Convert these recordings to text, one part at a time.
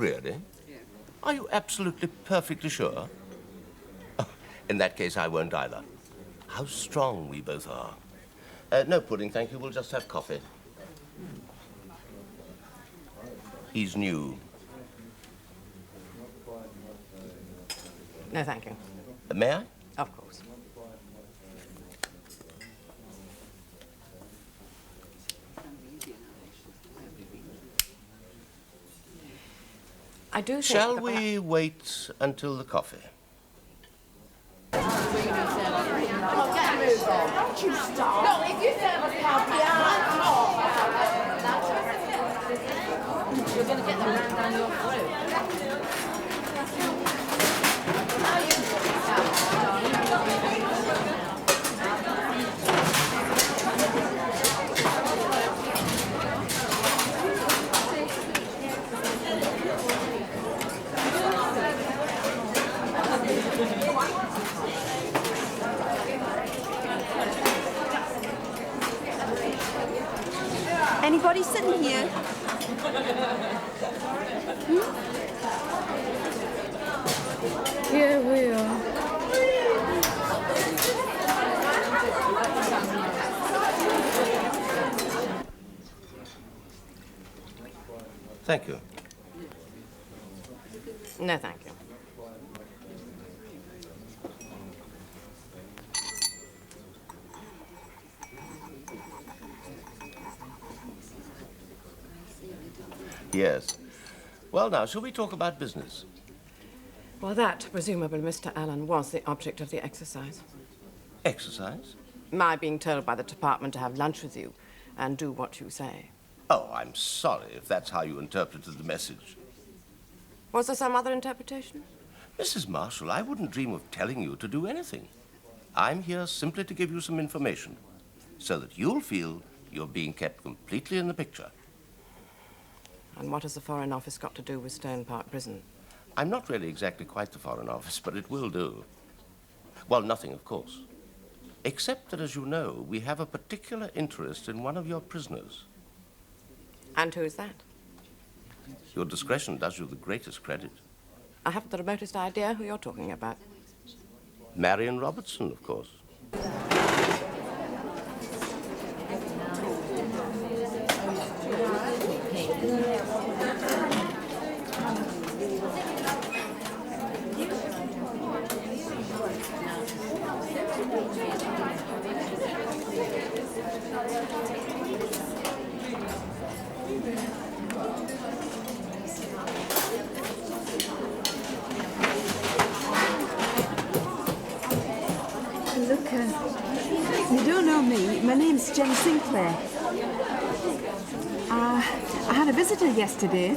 Really? Are you absolutely perfectly sure? Oh, in that case, I won't either. How strong we both are. No pudding, thank you. We'll just have coffee. He's new. No, thank you. May I? Of course. I do think... Shall we wait until the coffee? Don't you stop. No, if you serve us coffee, you're going to get the round down your throat. Anybody sitting here? Here we are. Thank you. No, thank you. Yes. Well, now, shall we talk about business? Well, that, presumably, Mr. Allen, was the object of the exercise. Exercise? My being told by the department to have lunch with you and do what you say. Oh, I'm sorry if that's how you interpreted the message. Was there some other interpretation? Mrs. Marshall, I wouldn't dream of telling you to do anything. I'm here simply to give you some information so that you'll feel you're being kept completely in the picture. And what has the Foreign Office got to do with Stone Park Prison? I'm not really exactly quite the Foreign Office, but it will do. Well, nothing, of course. Except that, as you know, we have a particular interest in one of your prisoners. And who is that? Your discretion does you the greatest credit. I haven't the remotest idea who you're talking about. Marion Robertson, of course. Look, you don't know me. My name's Jen Sinclair. I had a visitor yesterday,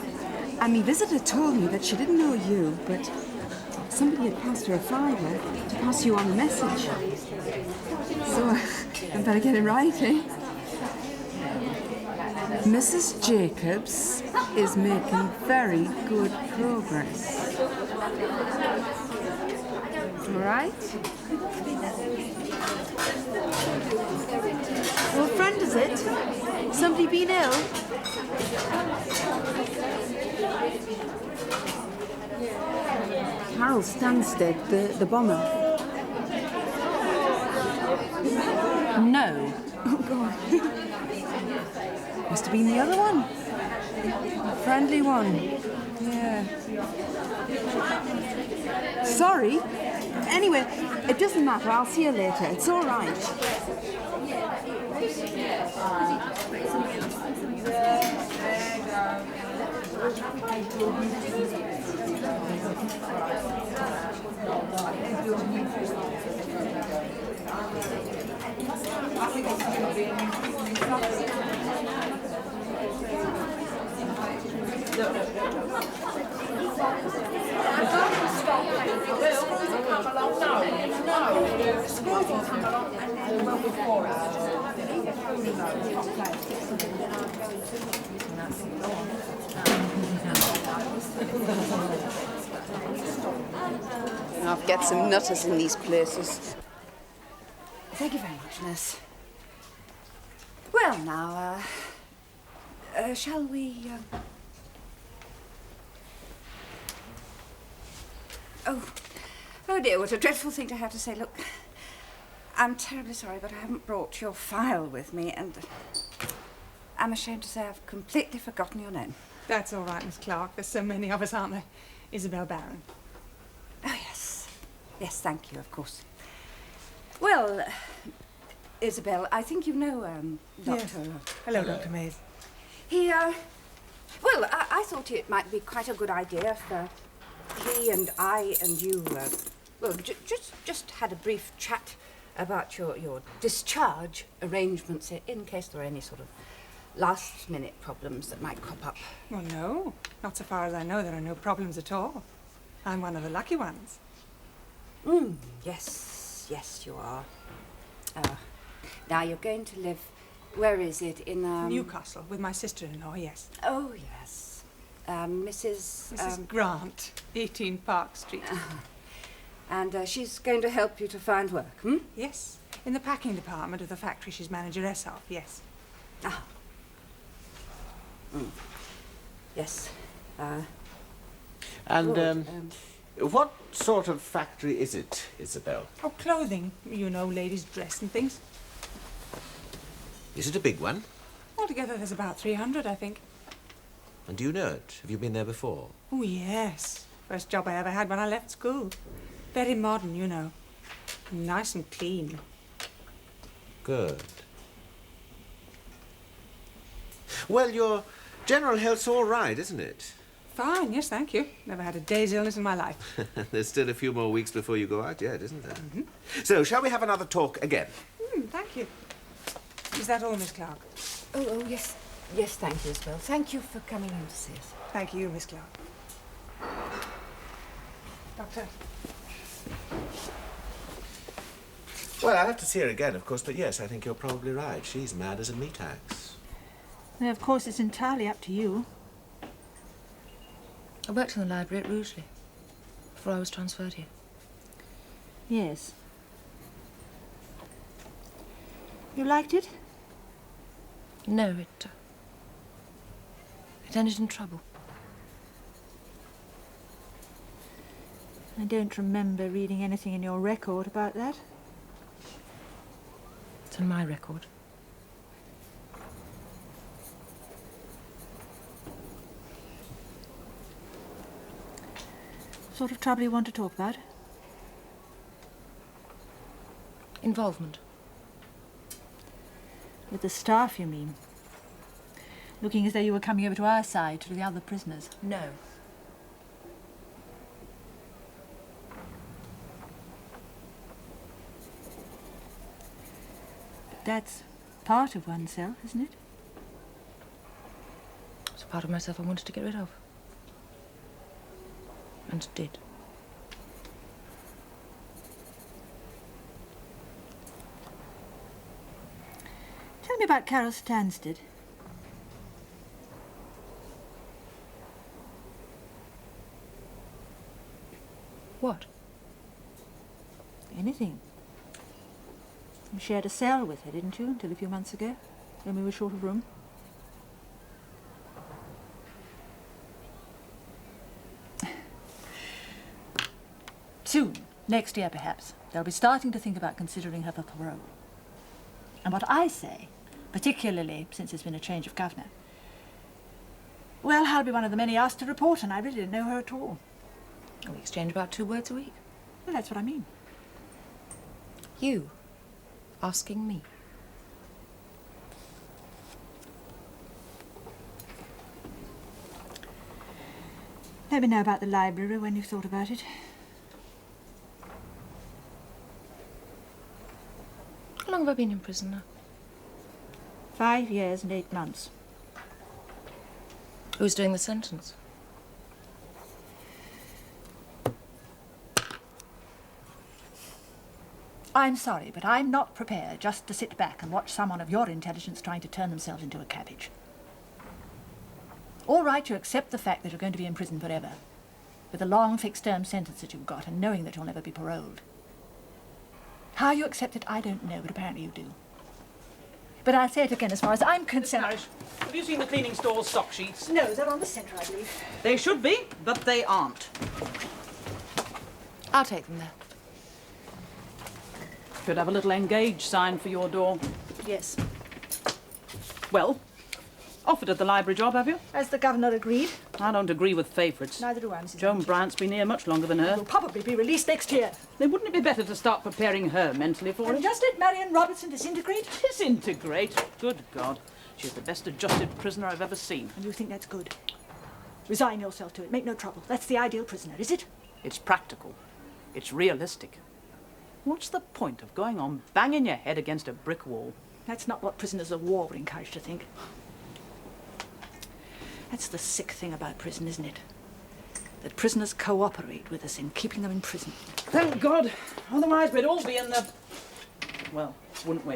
and my visitor told me that she didn't know you, but somebody had passed her a fiver to pass you on the message. So I better get it right, eh? Mrs. Jacobs is making very good progress. All right? Your friend, is it? Somebody been ill? Harold Stansted, the bomber. No. Oh, God. Must have been the other one. The friendly one. Yeah. Sorry. Anyway, it doesn't matter. I'll see you later. It's all right. I'll get some nutters in these places. Thank you very much, nurse. Well, now, shall we... Oh dear, what a dreadful thing to have to say. Look, I'm terribly sorry, but I haven't brought your file with me, and I'm ashamed to say I've completely forgotten your name. That's all right, Miss Clark. There's so many of us, aren't there? Isabel Barron. Oh, yes. Yes, thank you, of course. Well, Isabel, I think you know, Dr. Yes. Hello, Dr. Mays. He, well, I thought it might be quite a good idea if he and I and you, well, just had a brief chat about your discharge arrangements in case there are any sort of last-minute problems that might crop up. Well, no. Not so far as I know, there are no problems at all. I'm one of the lucky ones. Yes, you are. Now you're going to live, where is it, in, Newcastle, with my sister-in-law, yes. Oh, yes. Mrs. Grant, 18 Park Street. And she's going to help you to find work, hmm? Yes, in the packing department of the factory she's manageress of, yes. Ah. Yes. What sort of factory is it, Isabel? Oh, clothing, you know, ladies' dress and things. Is it a big one? Altogether, there's about 300, I think. And do you know it? Have you been there before? Oh, yes. First job I ever had when I left school. Very modern, you know. Nice and clean. Good. Well, your general health's all right, isn't it? Fine, yes, thank you. Never had a day's illness in my life. There's still a few more weeks before you go out yet, isn't there? So, shall we have another talk again? Thank you. Is that all, Miss Clark? Oh, yes. Yes, thank you, Isabel. Thank you for coming in to see us. Thank you, Miss Clark. Doctor. Well, I'll have to see her again, of course, but yes, I think you're probably right. She's mad as a meat axe. Well, of course, it's entirely up to you. I worked in the library at Rugeley before I was transferred here. Yes. You liked it? No, it ended in trouble. I don't remember reading anything in your record about that. It's in my record. Sort of trouble you want to talk about? Involvement. With the staff, you mean? Looking as though you were coming over to our side to the other prisoners. No. That's part of oneself, isn't it? It's a part of myself I wanted to get rid of. And did. Tell me about Carol Stansted. What? Anything. You shared a cell with her, didn't you, until a few months ago, when we were short of room? Soon, next year perhaps, they'll be starting to think about considering her for parole. And what I say, particularly since there's been a change of governor, well, I'll be one of the many asked to report, and I really didn't know her at all. We exchange about 2 words a week. Well, that's what I mean. You asking me. Let me know about the library when you've thought about it. How long have I been in prison now? 5 years and 8 months. Who's doing the sentence? I'm sorry, but I'm not prepared just to sit back and watch someone of your intelligence trying to turn themselves into a cabbage. All right, you accept the fact that you're going to be in prison forever, with a long fixed-term sentence that you've got and knowing that you'll never be paroled. How you accept it, I don't know, but apparently you do. But I'll say it again, as far as I'm concerned... Parish, have you seen the cleaning store's stock sheets? No, they're on the centre, I believe. They should be, but they aren't. I'll take them there. Should have a little engage sign for your door. Yes. Well, offered at the library job, have you? Has the governor agreed? I don't agree with favourites. Neither do I, Mrs. Joan Andrews. Bryant's been here much longer than her. Will probably be released next year. Then wouldn't it be better to start preparing her mentally for And it? just let Marion Robertson disintegrate? Disintegrate? Good God. She's the best adjusted prisoner I've ever seen. And you think that's good? Resign yourself to it. Make no trouble. That's the ideal prisoner, is it? It's practical. It's realistic. What's the point of going on banging your head against a brick wall? That's not what prisoners of war were encouraged to think. That's the sick thing about prison, isn't it? That prisoners cooperate with us in keeping them in prison. Thank God. Otherwise we'd all be in the... well, wouldn't we?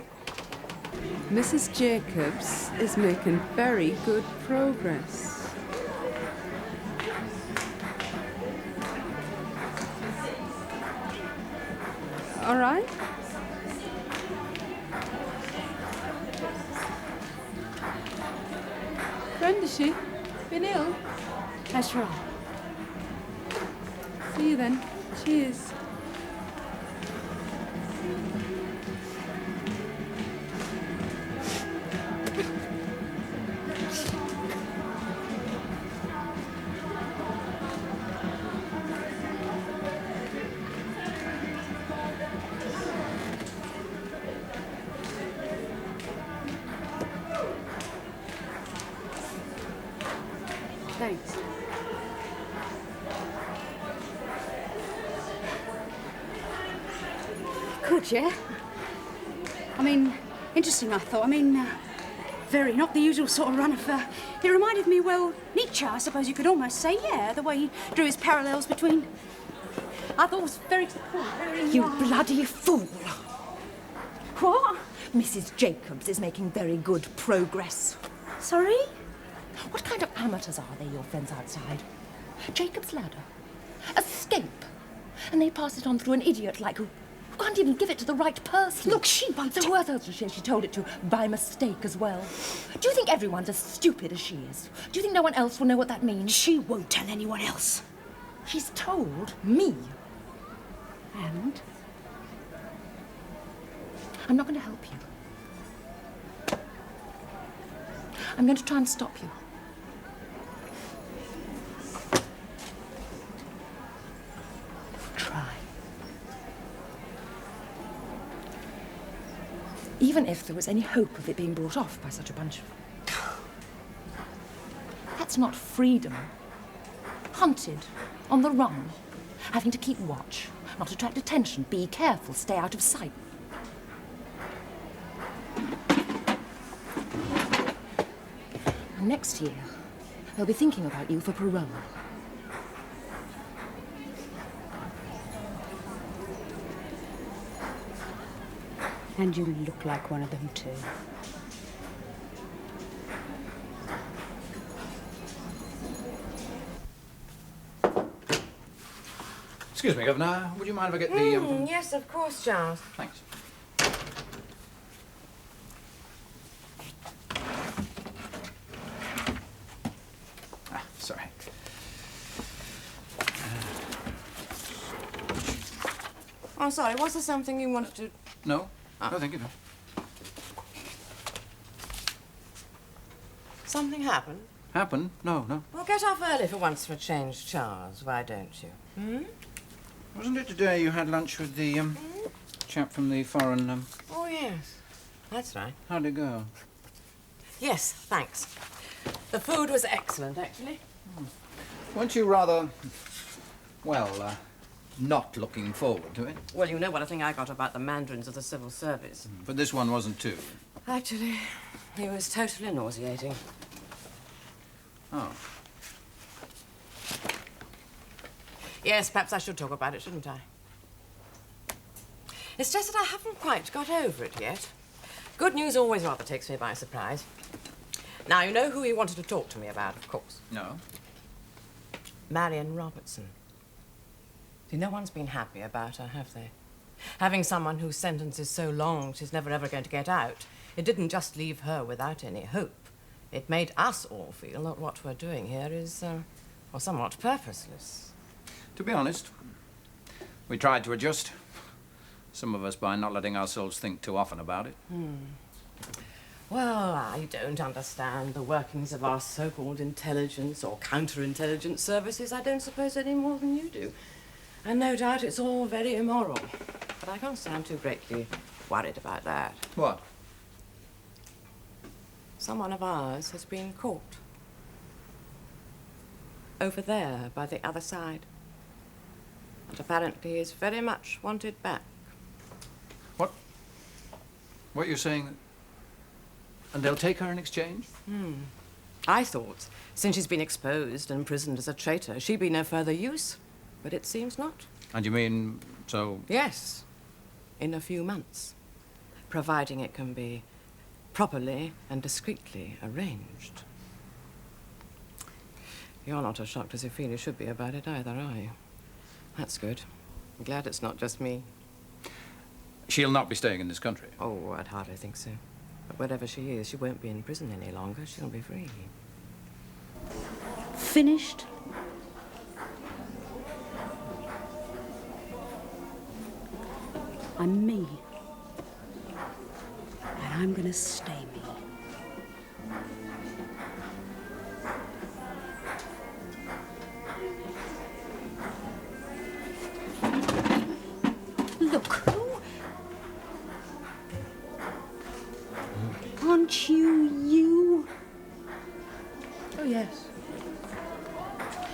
Mrs. Jacobs is making very good progress. All right. Friend, is she? Been ill? That's right. See you then. Cheers. Thanks. Good, yeah? I mean, interesting, I thought. I mean, very not the usual sort of run of... it reminded me, well, Nietzsche, I suppose you could almost say, yeah, the way he drew his parallels between... I thought it was very... You bloody fool! What? Mrs. Jacobs is making very good progress. Sorry? What kind of amateurs are they, your friends outside? Jacob's ladder. Escape. And they pass it on through an idiot like who can't even give it to the right person. Look, she won't... So who else has she told it to by mistake as well? Do you think everyone's as stupid as she is? Do you think no one else will know what that means? She won't tell anyone else. She's told me. And? I'm not going to help you. I'm going to try and stop you. Try. Even if there was any hope of it being brought off by such a bunch of... That's not freedom. Hunted, on the run, having to keep watch, not attract attention, be careful, stay out of sight. Next year, they'll be thinking about you for parole. And you look like one of them, too. Excuse me, Governor. Would you mind if I get the... Yes, of course, Charles. Thanks. Sorry. Oh, sorry, was there something you wanted to... No? No, thank you. No. Something happened? Happen? No, no. Well, get off early for once for a change, Charles. Why don't you? Hmm? Wasn't it today you had lunch with the, chap from the foreign, Oh, yes. That's right. How'd it go? Yes, thanks. The food was excellent, actually. Weren't you rather, well, not looking forward to it? Well, you know what I think I got about the mandarins of the civil service. But this one wasn't too. Actually, he was totally nauseating. Oh. Yes, perhaps I should talk about it, shouldn't I? It's just that I haven't quite got over it yet. Good news always rather takes me by surprise. Now, you know who he wanted to talk to me about, of course. No? Marion Robertson. See, no one's been happy about her, have they? Having someone whose sentence is so long she's never ever going to get out, it didn't just leave her without any hope. It made us all feel that what we're doing here is, well, somewhat purposeless. To be honest, We tried to adjust. Some of us by not letting ourselves think too often about it. Well, I don't understand the workings of our so-called intelligence or counterintelligence services, I don't suppose, any more than you do. And no doubt it's all very immoral. But I can't say I'm too greatly worried about that. What? Someone of ours has been caught. Over there, by the other side. And apparently is very much wanted back. What? What you're saying? And they'll take her in exchange? I thought, since she's been exposed and imprisoned as a traitor, she'd be no further use. But it seems not. And you mean, so... Yes, in a few months, providing it can be properly and discreetly arranged. You're not as shocked as you feel you should be about it either, are you? That's good. I'm glad it's not just me. She'll not be staying in this country? Oh, I'd hardly think so. But wherever she is, she won't be in prison any longer. She'll be free. Finished? I'm me. And I'm gonna stay me. Look. Aren't you? Oh, yes.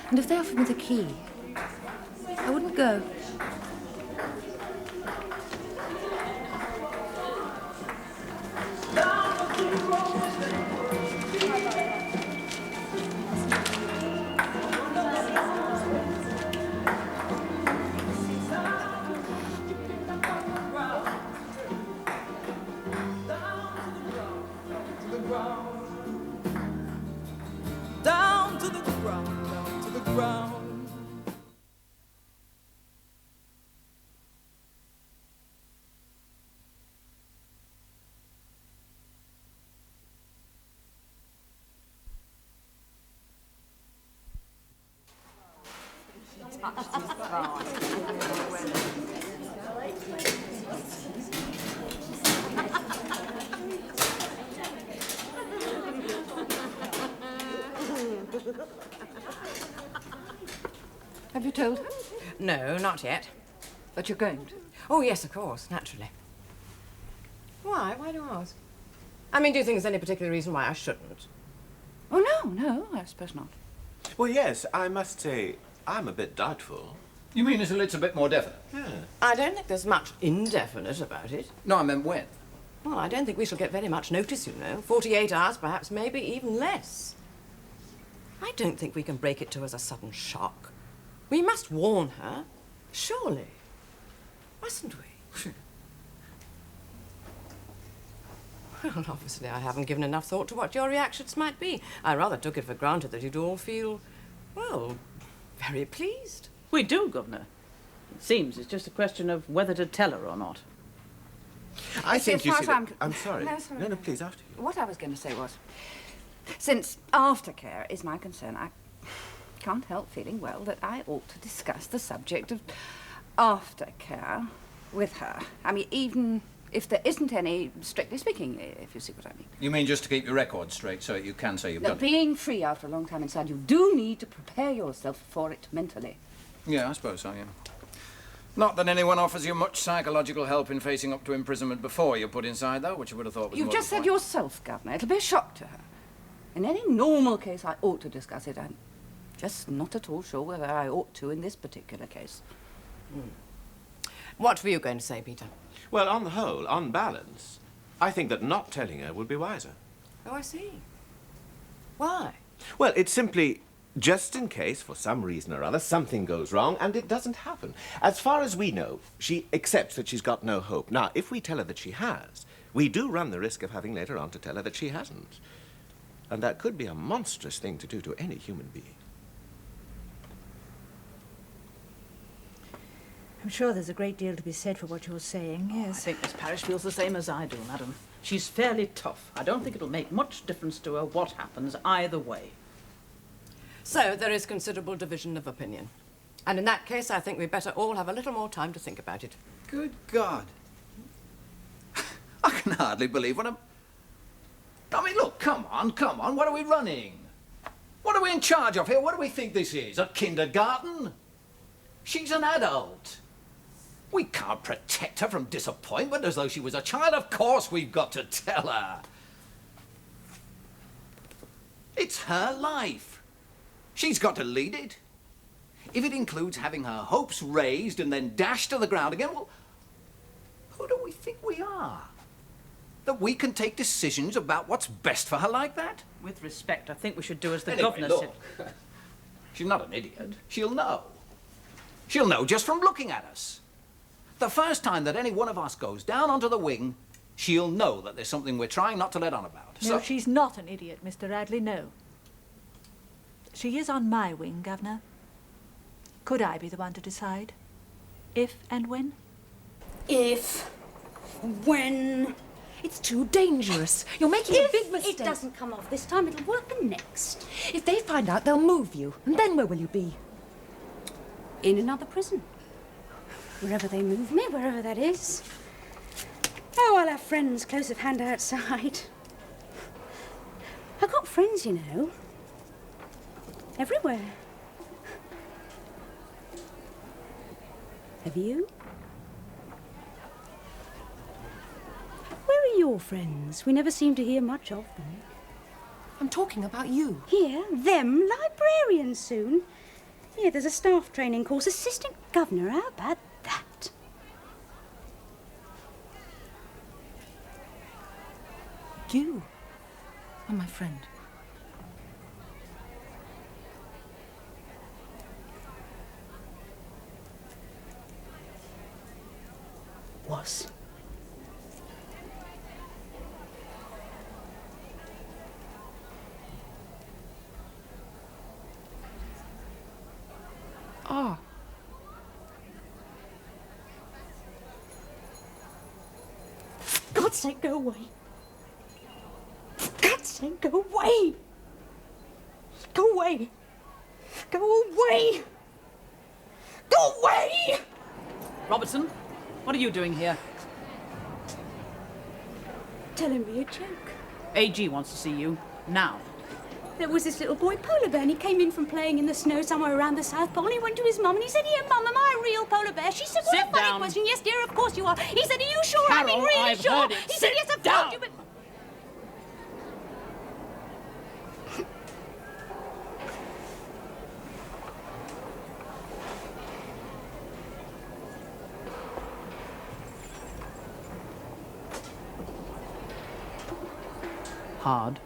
And if they offered me the key, I wouldn't go. Down to the ground, down to the ground. Have you told her? No, not yet. But you're going to? Oh, yes, of course, naturally. Why? Why do you ask? I mean, do you think there's any particular reason why I shouldn't? Oh, no, I suppose not. Well, yes, I must say, I'm a bit doubtful. You mean it's a bit more definite? Yeah. I don't think there's much indefinite about it. No, I meant when. Well, I don't think we shall get very much notice, you know. 48 hours, perhaps, maybe even less. I don't think we can break it to her as a sudden shock. We must warn her, surely. Mustn't we? Well, obviously I haven't given enough thought to what your reactions might be. I rather took it for granted that you'd all feel, well, very pleased. We do, Governor. It seems it's just a question of whether to tell her or not. I think you as see far as that... I'm sorry. No, sorry. No, please, after you. What I was going to say was, since aftercare is my concern, I can't help feeling, well, that I ought to discuss the subject of aftercare with her. I mean, even if there isn't any, strictly speaking, if you see what I mean. You mean just to keep your record straight so that you can say you've Now, done it? being free after a long time inside, you do need to prepare yourself for it mentally. Yeah, I suppose so, yeah. Not that anyone offers you much psychological help in facing up to imprisonment before you're put inside, though, which you would have thought was You've more just the said point. yourself, Governor, it'll be a shock to her. In any normal case, I ought to discuss it. I'm just not at all sure whether I ought to in this particular case. What were you going to say, Peter? Well, on the whole, on balance, I think that not telling her would be wiser. Oh, I see. Why? Well, it's simply just in case, for some reason or other, something goes wrong, and it doesn't happen. As far as we know, she accepts that she's got no hope. Now, if we tell her that she has, we do run the risk of having later on to tell her that she hasn't. And that could be a monstrous thing to do to any human being. I'm sure there's a great deal to be said for what you're saying, I yes. think Miss Parrish feels the same as I do, madam. She's fairly tough. I don't think it'll make much difference to her what happens either way. So there is considerable division of opinion. And in that case, I think we'd better all have a little more time to think about it. Good God. I can hardly believe what I'm... I mean, look, come on. What are we running? What are we in charge of here? What do we think this is? A kindergarten? She's an adult. We can't protect her from disappointment as though she was a child. Of course we've got to tell her. It's her life. She's got to lead it. If it includes having her hopes raised and then dashed to the ground again, well, who do we think we are? That we can take decisions about what's best for her like that? With respect, I think we should do as the Anyway, governor look, said. she's not an idiot. She'll know. She'll know just from looking at us. The first time that any one of us goes down onto the wing, she'll know that there's something we're trying not to let on about. No, she's not an idiot, Mr. Radley, no. She is on my wing, Governor. Could I be the one to decide? If and when? If, when... It's too dangerous. You're making a big mistake. If it doesn't come off this time, it'll work the next. If they find out, they'll move you. And then where will you be? In another prison. Wherever they move me, wherever that is. Oh, I'll have friends close at hand outside. I've got friends, you know. Everywhere. Have you? Where are your friends? We never seem to hear much of them. I'm talking about you. Here, them, librarians soon. Yeah, there's a staff training course, assistant governor. How about that? You are my friend. Was. Ah. For God's sake, go away. For God's sake, go away. Go away. Go away. Go away! Robertson, what are you doing here? Telling me a joke. AG wants to see you. Now. There was this little boy, Polar Bear, and he came in from playing in the snow somewhere around the South Pole. He went to his mum and he said, "Here, Mum, am I a real polar bear?" She said, "What Sit a funny down. question." "Yes, dear, of course you are." He said, "Are you sure?" "I mean, Carol, really I've sure." heard it. He said, Sit "Yes, I've down. told you, but..." Hard.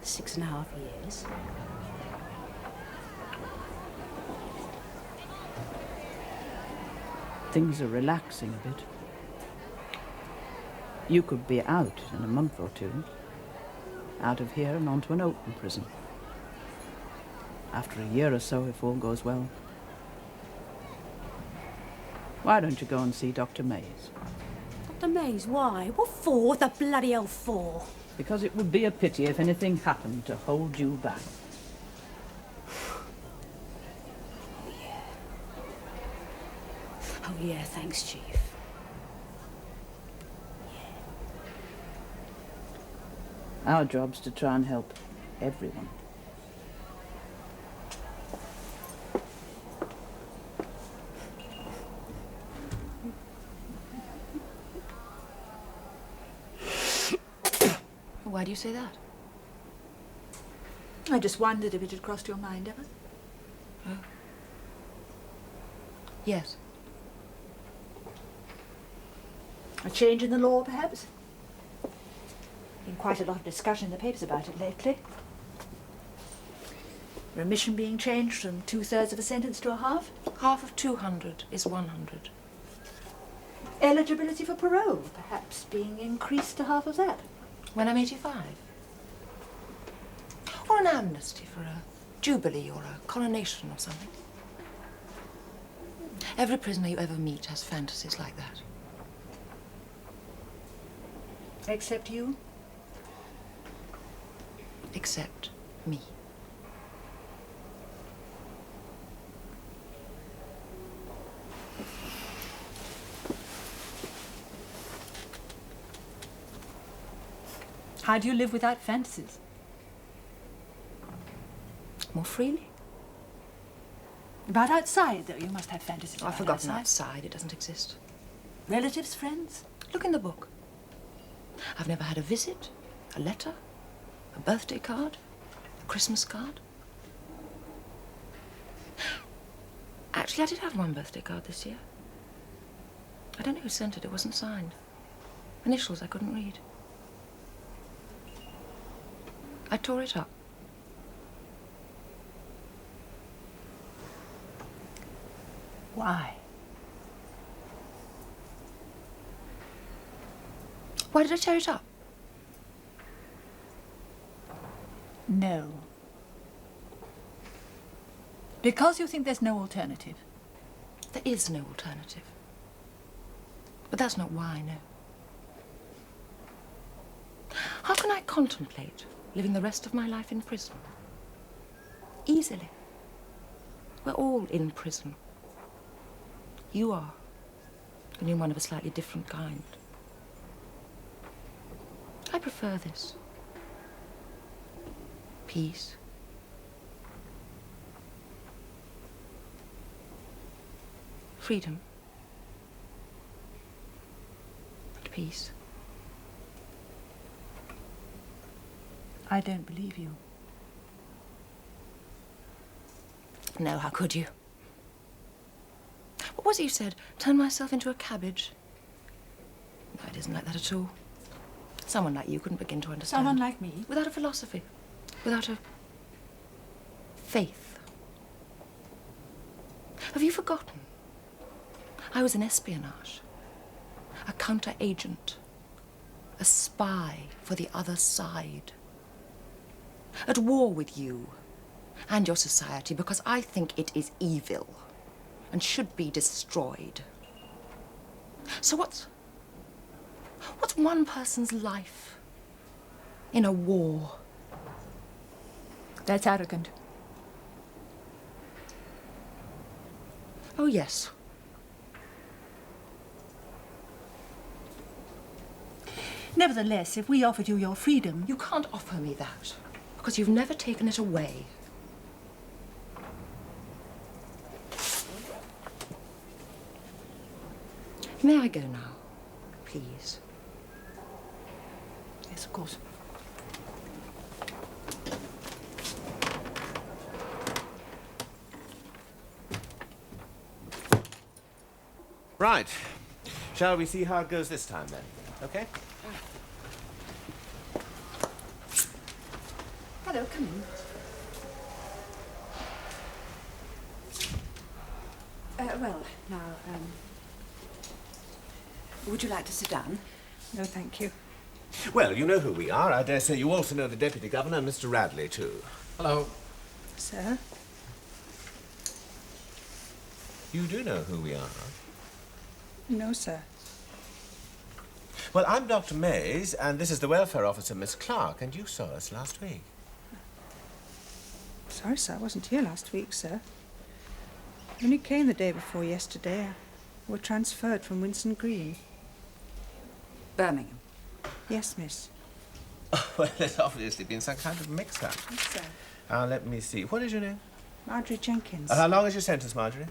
6.5 years. Things are relaxing a bit. You could be out in a month or two. Out of here and onto an open prison. After a year or so, if all goes well. Why don't you go and see Dr. Mays? Dr. Mays, why? What for? What the bloody hell for? Because it would be a pity if anything happened to hold you back. Oh, yeah, thanks, Chief. Our job's to try and help everyone. Why do you say that? I just wondered if it had crossed your mind ever. Oh. Yes. A change in the law, perhaps? Been quite a lot of discussion in the papers about it lately. Remission being changed from 2/3 of a sentence to a half. Half of 200 is 100. Eligibility for parole, perhaps, being increased to half of that. When I'm 85. Or an amnesty for a jubilee or a coronation or something. Every prisoner you ever meet has fantasies like that. Except you? Except me. How do you live without fantasies? More freely? About outside, though, you must have fantasies. I've about forgotten outside. outside. It doesn't exist. Relatives, friends? Look in the book. I've never had a visit, a letter, a birthday card, a Christmas card. Actually, I did have one birthday card this year. I don't know who sent it. It wasn't signed. Initials I couldn't read. I tore it up. Why? Why did I tear it up? No. Because you think there's no alternative. There is no alternative. But that's not why, no. How can I contemplate living the rest of my life in prison? Easily. We're all in prison. You are, and you're one of a slightly different kind. I prefer this. Peace. Freedom. And peace. I don't believe you. No, how could you? What was it you said? Turn myself into a cabbage? No, it isn't like that at all. Someone like you couldn't begin to understand. Someone like me? Without a philosophy. Without a faith. Have you forgotten? I was in espionage. A counter-agent. A spy for the other side. At war with you and your society because I think it is evil and should be destroyed. So what's one person's life in a war? That's arrogant. Oh, yes. Nevertheless, if we offered you your freedom... You can't offer me that, because you've never taken it away. May I go now, please? Yes, of course. Right. Shall we see how it goes this time, then? Okay? Hello, come in. Well, now, would you like to sit down? No, thank you. Well, you know who we are. I dare say you also know the Deputy Governor, Mr. Radley, too. Hello. Sir? You do know who we are? No, sir. Well, I'm Dr. Mays, and this is the welfare officer, Miss Clark, and you saw us last week. Sorry, sir, I wasn't here last week, sir. I only came the day before yesterday. We were transferred from Winson Green. Birmingham. Yes, miss. Well, there's obviously been some kind of mix-up. Yes, sir. Now, let me see. What is your name? Marjorie Jenkins. And how long is your sentence, Marjorie? I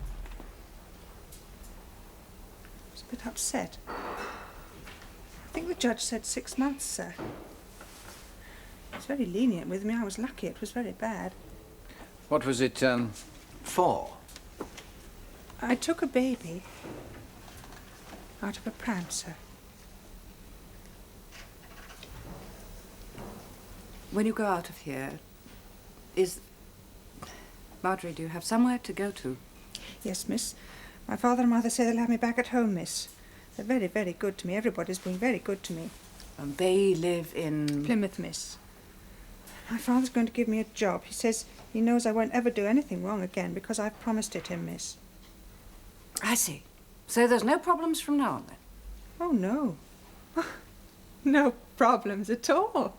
was a bit upset. I think the judge said 6 months, sir. He was very lenient with me. I was lucky. It was very bad. What was it, for? I took a baby out of a pram, sir. When you go out of here, Marjorie, do you have somewhere to go to? Yes, miss. My father and mother say they'll have me back at home, miss. They're very, very good to me. Everybody's been very good to me. And they live in... Plymouth, miss. My father's going to give me a job. He says he knows I won't ever do anything wrong again because I've promised it him, miss. I see. So there's no problems from now on, then? Oh, no. No problems at all.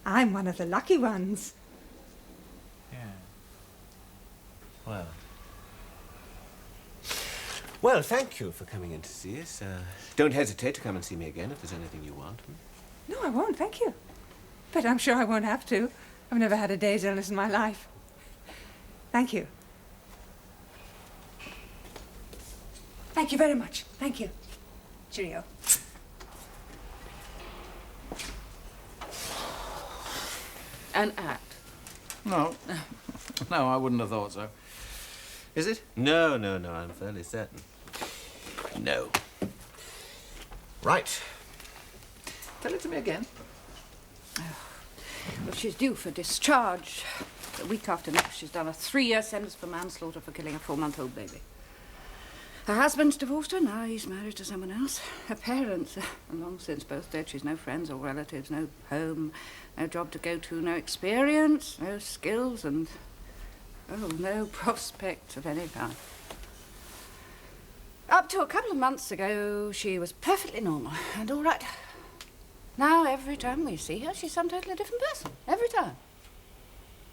I'm one of the lucky ones. Yeah. Well, thank you for coming in to see us. Don't hesitate to come and see me again if there's anything you want. No, I won't, thank you. But I'm sure I won't have to. I've never had a day's illness in my life. Thank you. Thank you very much. Thank you. Cheerio. An act? No. No, I wouldn't have thought so. Is it? No, I'm fairly certain. No. Right. Tell it to me again. Well, she's due for discharge. A week after next, she's done a 3-year sentence for manslaughter for killing a 4-month-old baby. Her husband's divorced her, now he's married to someone else. Her parents are long since both dead. She's no friends or relatives, no home, no job to go to, no experience, no skills, and, oh, no prospects of any kind. Up to a couple of months ago, she was perfectly normal and all right. Now, every time we see her, she's some totally different person. Every time.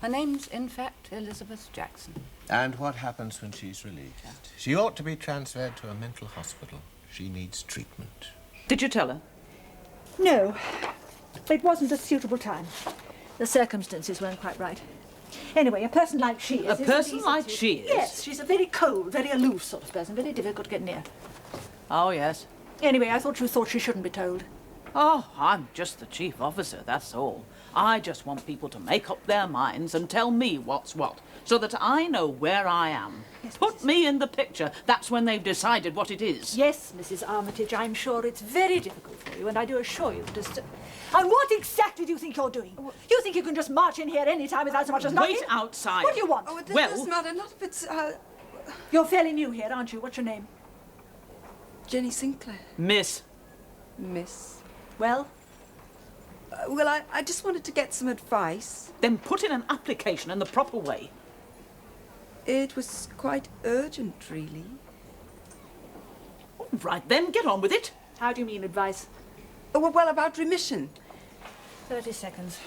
Her name's, in fact, Elizabeth Jackson. And what happens when she's released? She ought to be transferred to a mental hospital. She needs treatment. Did you tell her? No, it wasn't a suitable time. The circumstances weren't quite right. Anyway, a person like she is... A person like she is? Yes, she's a very cold, very aloof sort of person, very difficult to get near. Oh, yes. Anyway, I thought you thought she shouldn't be told. Oh, I'm just the chief officer, that's all. I just want people to make up their minds and tell me what's what, so that I know where I am. Yes, Put me in the picture. That's when they've decided what it is. Yes, Mrs. Armitage, I'm sure it's very difficult for you, and I do assure you that it's... And what exactly do you think you're doing? You think you can just march in here any time without so much as knocking? Wait outside. What do you want? Oh, it Well- doesn't matter. Not if it's, You're fairly new here, aren't you? What's your name? Jenny Sinclair. Miss. Miss. Well? Well, I just wanted to get some advice. Then put in an application in the proper way. It was quite urgent, really. All right, then, get on with it. How do you mean advice? Oh, well, about remission. 30 seconds.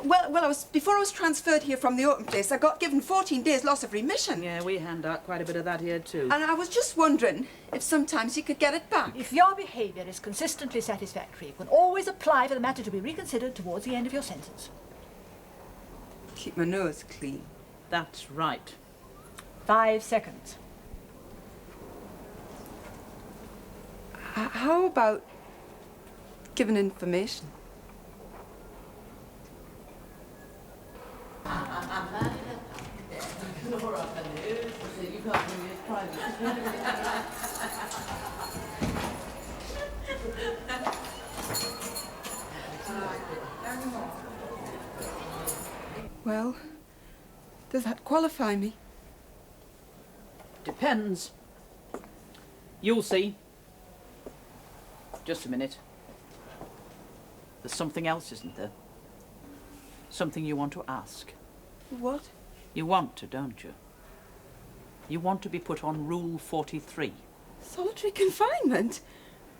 Well, before I was transferred here from the Orton place, I got given 14 days loss of remission. Yeah, we hand out quite a bit of that here, too. And I was just wondering if sometimes you could get it back. If your behaviour is consistently satisfactory, you can always apply for the matter to be reconsidered towards the end of your sentence. Keep my nose clean. That's right. 5 seconds. How about giving information? Well, does that qualify me? Depends. You'll see. Just a minute. There's something else, isn't there? Something you want to ask. What? You want to, don't you? You want to be put on Rule 43. Solitary confinement?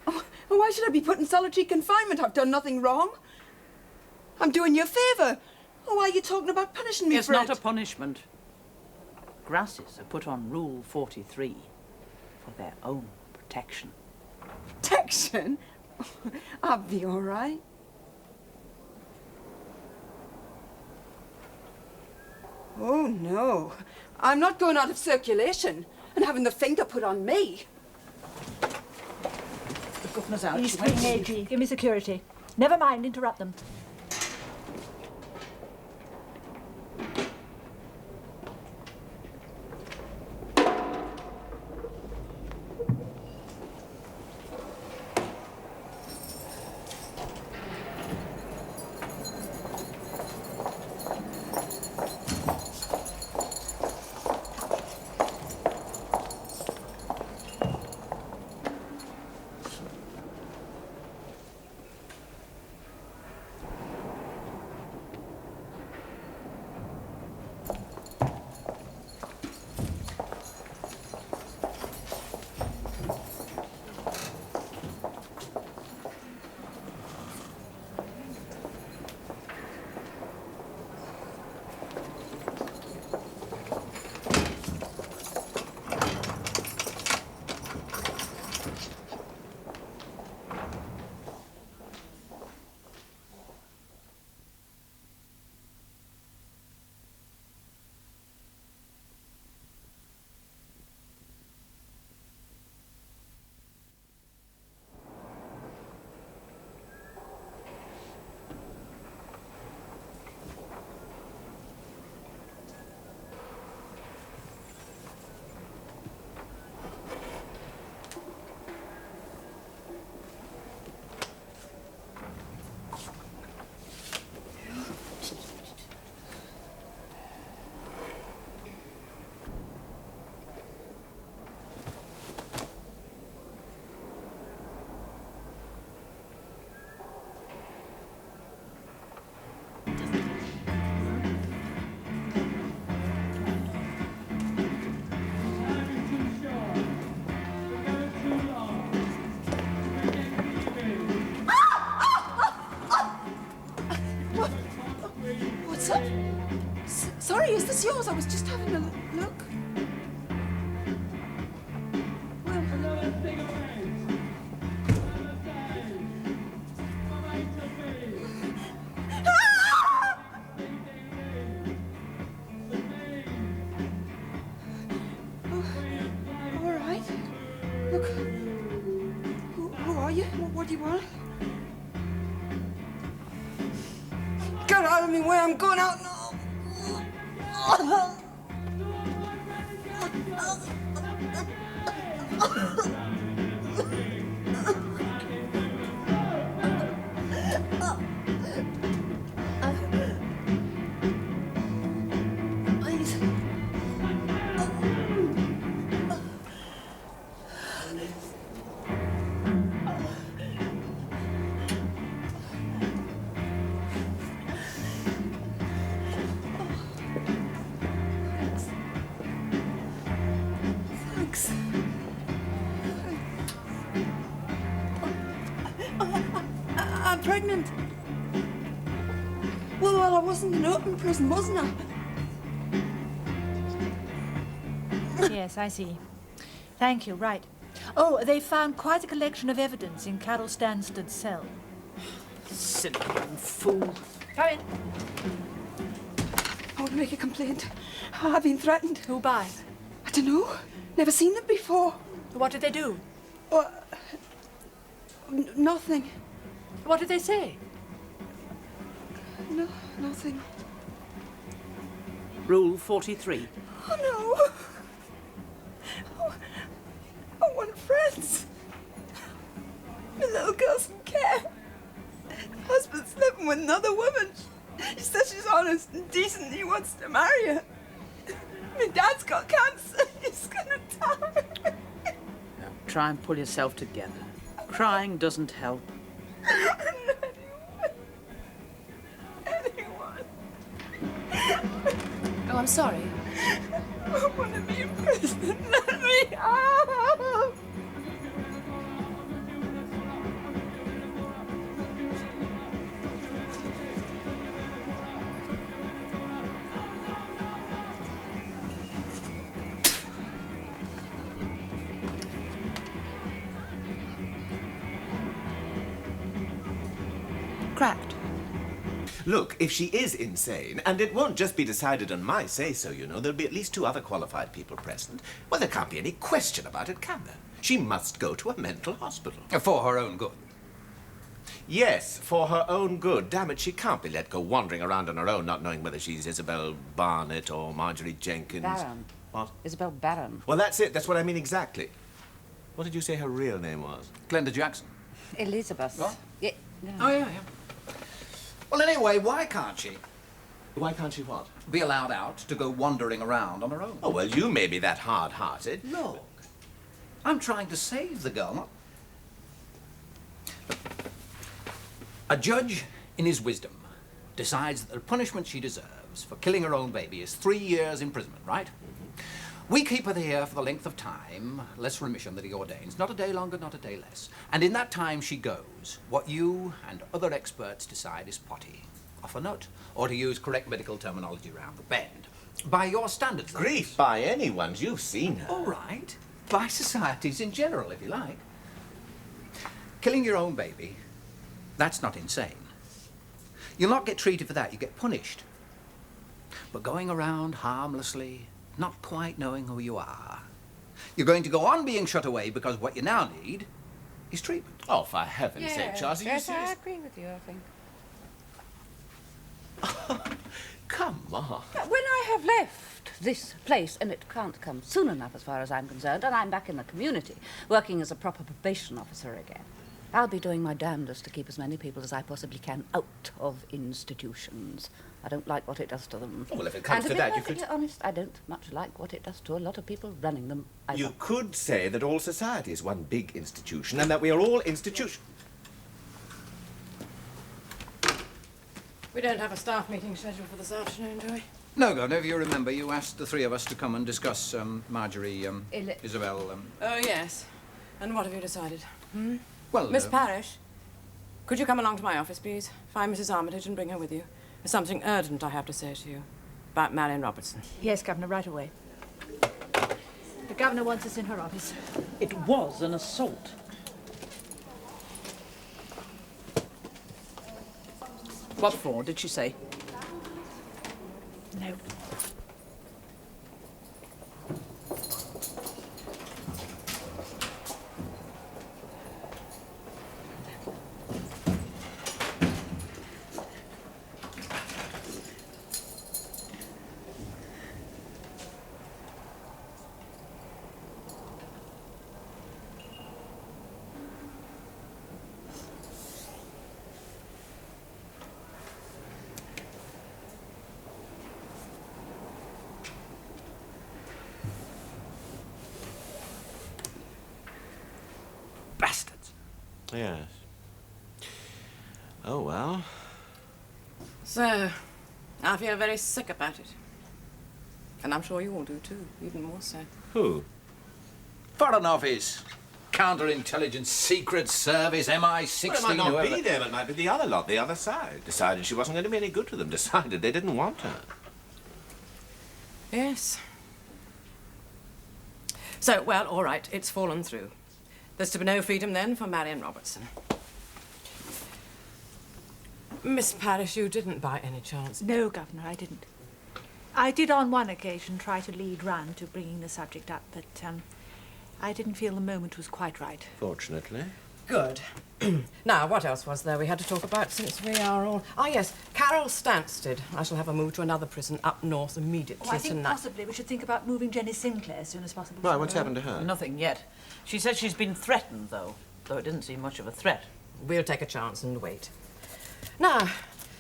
Oh, why should I be put in solitary confinement? I've done nothing wrong. I'm doing you a favour. Oh, why are you talking about punishing me It's for not it? a punishment. Grasses are put on Rule 43 for their own protection. Protection? I'll be all right. Oh, no. I'm not going out of circulation and having the finger put on me. The governor's out. He's She went Queen AG. Give me security. Never mind, interrupt them. it's yours. I was just having a look. All right. Look. Who are you? What do you want? Get out of me way. I'm going out now. Thanks. I'm pregnant. Well, I wasn't in open prison, wasn't I? Yes, I see. Thank you, right. Oh, they found quite a collection of evidence in Carol Stansted's cell. Silly young fool. Come in. I want to make a complaint. I've been threatened. Who by? I don't know. Never seen them before. What did they do? Nothing. What did they say? No, nothing. Rule 43. Oh, no. I want friends. My little girl's in care. Husband's living with another woman. He says she's honest and decent and he wants to marry her. My dad's got cancer. He's gonna die. Now, try and pull yourself together. Crying doesn't help. Anyone. Oh, I'm sorry. I want to be in prison. Let me out. Cracked. Look, if she is insane, and it won't just be decided on my say-so, you know, there'll be at least 2 other qualified people present. Well, there can't be any question about it, can there? She must go to a mental hospital. For her own good. Yes, for her own good. Damn it, she can't be let go wandering around on her own, not knowing whether she's Isabel Barnett or Marjorie Jenkins. Barron. What? Isabel Barron. Well, that's it. That's what I mean exactly. What did you say her real name was? Glenda Jackson. Elizabeth. What? Yeah, no. Oh, yeah. Well, anyway, why can't she Why can't she what? be allowed out to go wandering around on her own? Oh, well, you may be that hard-hearted. Look, I'm trying to save the girl, not... A judge, in his wisdom, decides that the punishment she deserves for killing her own baby is 3 years imprisonment, right? We keep her there for the length of time, less remission that he ordains, not a day longer, not a day less. And in that time she goes, what you and other experts decide is potty, off a nut, or to use correct medical terminology round the bend. By your standards, that Grief is. by anyone's. You've seen her. All right, by societies in general, if you like. Killing your own baby, that's not insane. You'll not get treated for that, you get punished. But going around harmlessly, not quite knowing who you are, you're going to go on being shut away because what you now need is treatment. Oh, for heaven's sake, Charles, are you Yes, I serious? agree with you, I think. Come on. When I have left this place, and it can't come soon enough as far as I'm concerned, and I'm back in the community, working as a proper probation officer again, I'll be doing my damnedest to keep as many people as I possibly can out of institutions. I don't like what it does to them. Well, if it comes and to be that, you perfectly could... honest, I don't much like what it does to a lot of people running them either. You could say that all society is one big institution and that we are all institutions. We don't have a staff meeting scheduled for this afternoon, do we? No, Governor, if you remember, you asked the 3 of us to come and discuss Isabel. Isabel... Oh, yes. And what have you decided? Well, Miss Parrish, could you come along to my office, please? Find Mrs. Armitage and bring her with you. There's something urgent I have to say to you. about Marion Robertson. Yes, Governor, right away. The Governor wants us in her office. It was an assault. What for, did she say? No. Bastards. Yes. Oh, well. So, I feel very sick about it. And I'm sure you all do too, even more so. Who? Foreign Office, Counterintelligence, Secret Service, MI16, Well, it might not whoever. be them, it might be the other lot, the other side. Decided she wasn't going to be any good to them. Decided they didn't want her. Yes. So, well, all right, it's fallen through. There's to be no freedom then for Marion Robertson. Miss Parrish, you didn't by any chance? No, Governor, I didn't. I did on one occasion try to lead Rand to bringing the subject up, but I didn't feel the moment was quite right. Fortunately. Good. Now, what else was there we had to talk about since we are all... Ah, yes, Carol Stansted. I shall have her moved to another prison up north immediately I think tonight. possibly we should think about moving Jenny Sinclair as soon as possible. Why, what's happened to her? Nothing yet. She says she's been threatened, though it didn't seem much of a threat. We'll take a chance and wait. Now,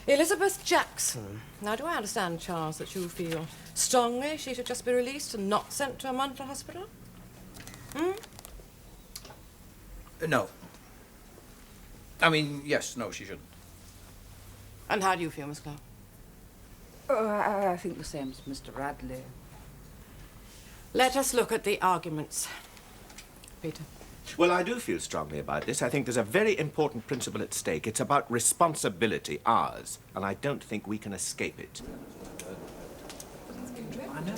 Elizabeth Jackson. Now, do I understand, Charles, that you feel strongly she should just be released and not sent to a mental hospital? Hmm? No. I mean, yes, no, she shouldn't. And how do you feel, Miss Clark? Oh, I think the same as Mr. Radley. Let us look at the arguments. Peter. Well, I do feel strongly about this. I think there's a very important principle at stake. It's about responsibility, ours, and I don't think we can escape it. I know, I do.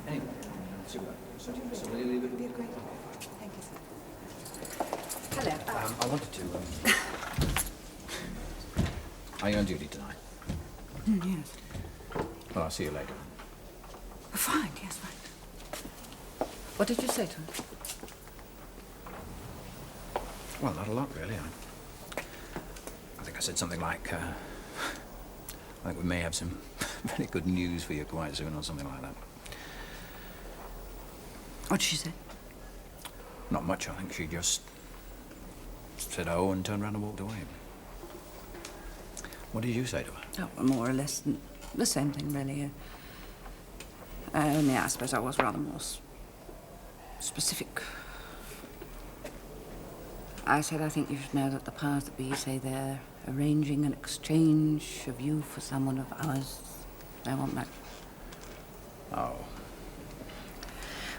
Anyway, so will you leave it? Hello. I wanted to. Are you on duty tonight? Yes. Well, I'll see you later. Fine, yes, fine. What did you say to him? Well, not a lot, really. I think I said something like, I think we may have some very good news for you quite soon, or something like that. What did she say? Not much, I think. She just said oh and turned around and walked away. What did you say to her? Oh, well, more or less the same thing, really. Only I suppose I was rather more specific. I said I think you should know that the powers that be say they're arranging an exchange of you for someone of ours. They want that. Oh.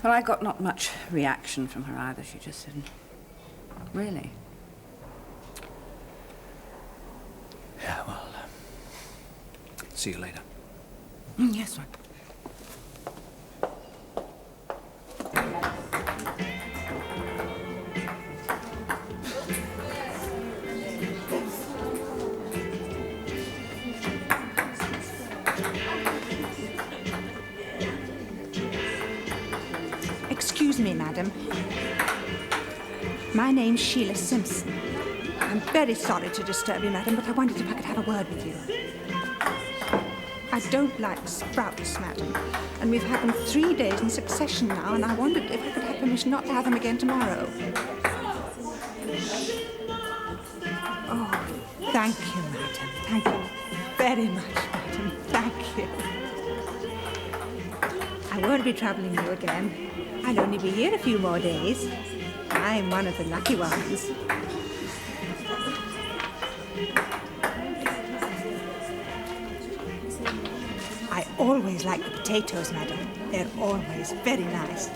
Well, I got not much reaction from her either. She just said, really? Yeah, well, see you later. Yes, right. Excuse me, madam. My name's Sheila Simpson. I'm very sorry to disturb you, madam, but I wondered if I could have a word with you. I don't like sprouts, madam, and we've had them 3 days in succession now, and I wondered if I could have permission not to have them again tomorrow. Oh, thank you, madam. Thank you very much, madam. Thank you. I won't be troubling you again. I'll only be here a few more days. I'm one of the lucky ones. I always like the potatoes, madam. They're always very nice.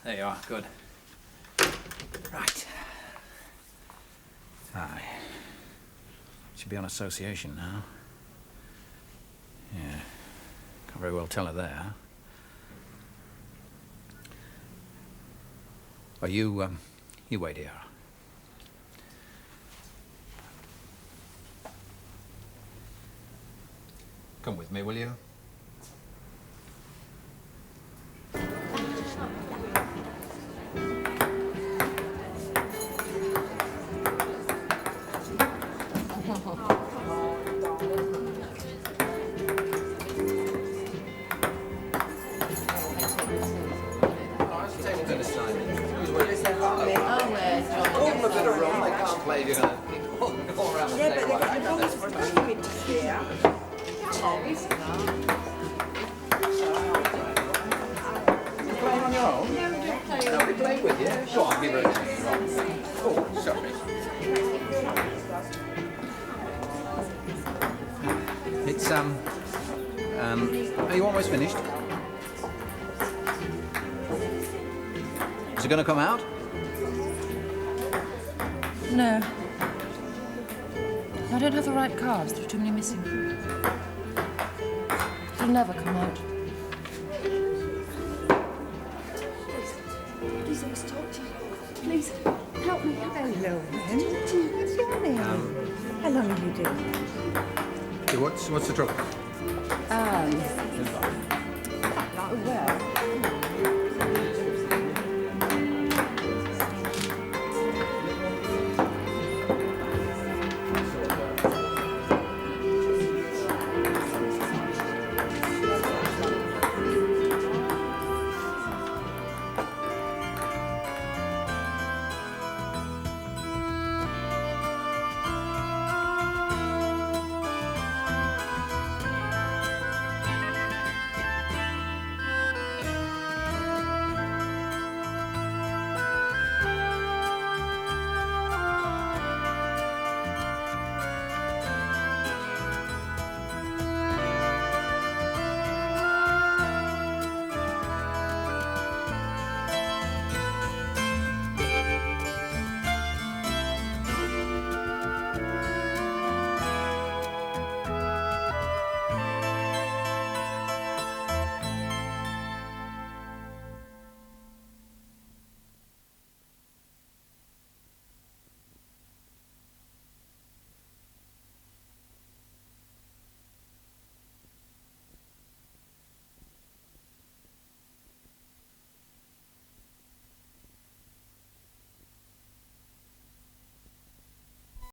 There you are. Good. Right. Aye. Should be on association now. Yeah. Can't very well tell her there. Well, you wait here. Come with me, will you? It's, are you almost finished? Is it going to come out? No. I don't have the right cards. There are too many missing. It'll never come out. Please, I must talk to you. Please, help me. Hello, then. What's your name? How long have you been? What's the trouble?